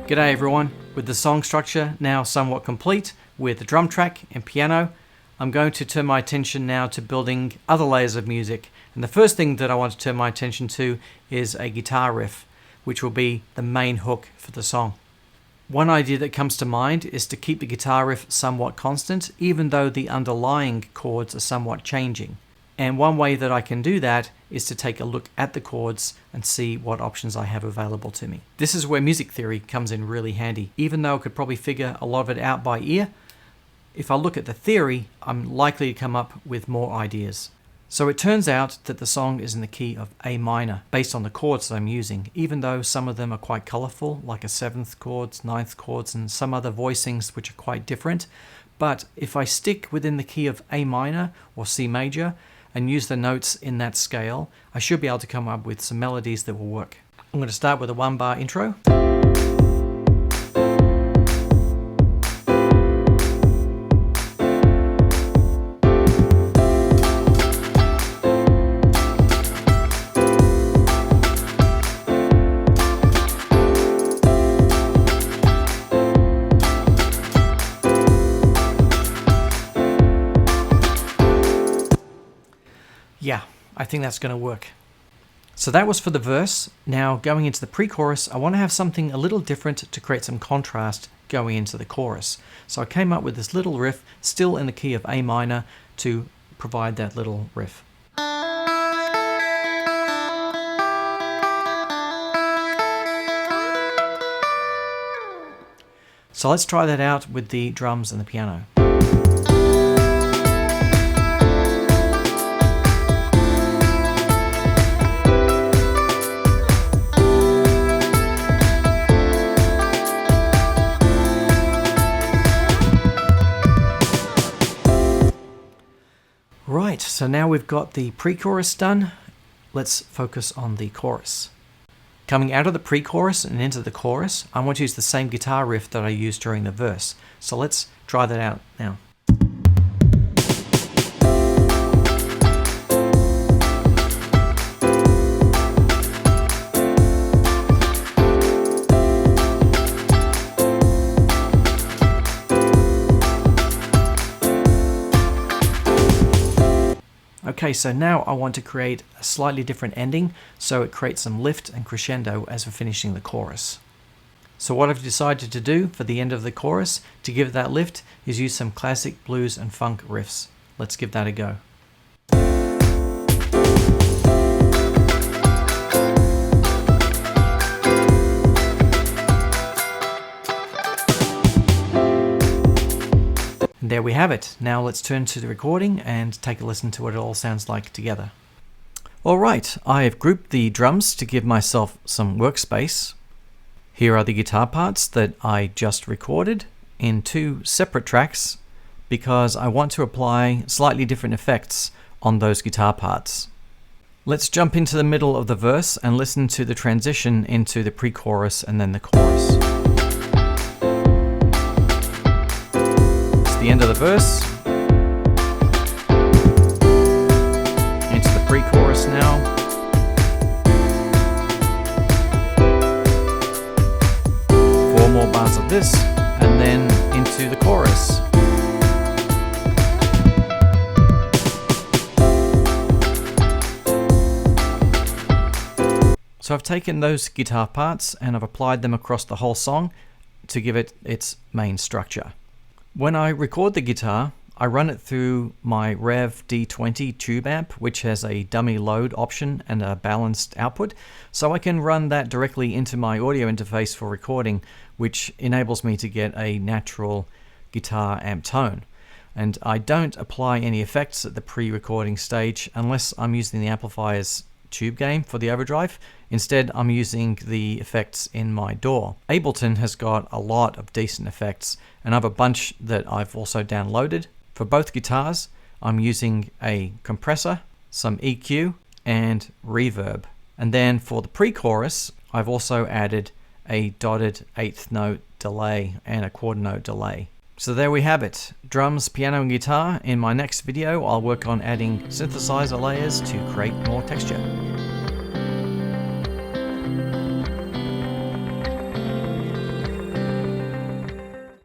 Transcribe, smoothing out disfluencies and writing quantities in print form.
G'day everyone, with the song structure now somewhat complete with the drum track and piano, I'm going to turn my attention now to building other layers of music. And the first thing that I want to turn my attention to is a guitar riff, which will be the main hook for the song. One idea that comes to mind is to keep the guitar riff somewhat constant, even though the underlying chords are somewhat changing. And one way that I can do that is to take a look at the chords and see what options I have available to me. This is where music theory comes in really handy. Even though I could probably figure a lot of it out by ear, if I look at the theory, I'm likely to come up with more ideas. So it turns out that the song is in the key of A minor, based on the chords that I'm using, even though some of them are quite colorful, like a 7th chords, 9th chords, and some other voicings which are quite different. But if I stick within the key of A minor or C major, and use the notes in that scale, I should be able to come up with some melodies that will work. I'm going to start with a 1-bar intro. Yeah, I think that's going to work. So that was for the verse. Now going into the pre-chorus, I want to have something a little different to create some contrast going into the chorus. So I came up with this little riff, still in the key of A minor, to provide that little riff. So let's try that out with the drums and the piano. Right, so now we've got the pre-chorus done, let's focus on the chorus. Coming out of the pre-chorus and into the chorus, I want to use the same guitar riff that I used during the verse. So let's try that out now. Okay, so now I want to create a slightly different ending, so it creates some lift and crescendo as we're finishing the chorus. So what I've decided to do for the end of the chorus to give it that lift is use some classic blues and funk riffs. Let's give that a go. There we have it. Now let's turn to the recording and take a listen to what it all sounds like together. Alright, I have grouped the drums to give myself some workspace. Here are the guitar parts that I just recorded in 2 separate tracks because I want to apply slightly different effects on those guitar parts. Let's jump into the middle of the verse and listen to the transition into the pre-chorus and then the chorus. The end of the verse, into the pre-chorus now, 4 more bars of this, and then into the chorus. So I've taken those guitar parts and I've applied them across the whole song to give it its main structure. When I record the guitar, I run it through my REVV D20 tube amp, which has a dummy load option and a balanced output, so I can run that directly into my audio interface for recording, which enables me to get a natural guitar amp tone. And I don't apply any effects at the pre-recording stage unless I'm using the amplifier's tube gain for the overdrive. Instead, I'm using the effects in my DAW. Ableton has got a lot of decent effects, and I have a bunch that I've also downloaded. For both guitars, I'm using a compressor, some EQ, and reverb. And then for the pre-chorus, I've also added a dotted 8th note delay and a quarter note delay. So there we have it, drums, piano and guitar. In my next video I'll work on adding synthesizer layers to create more texture.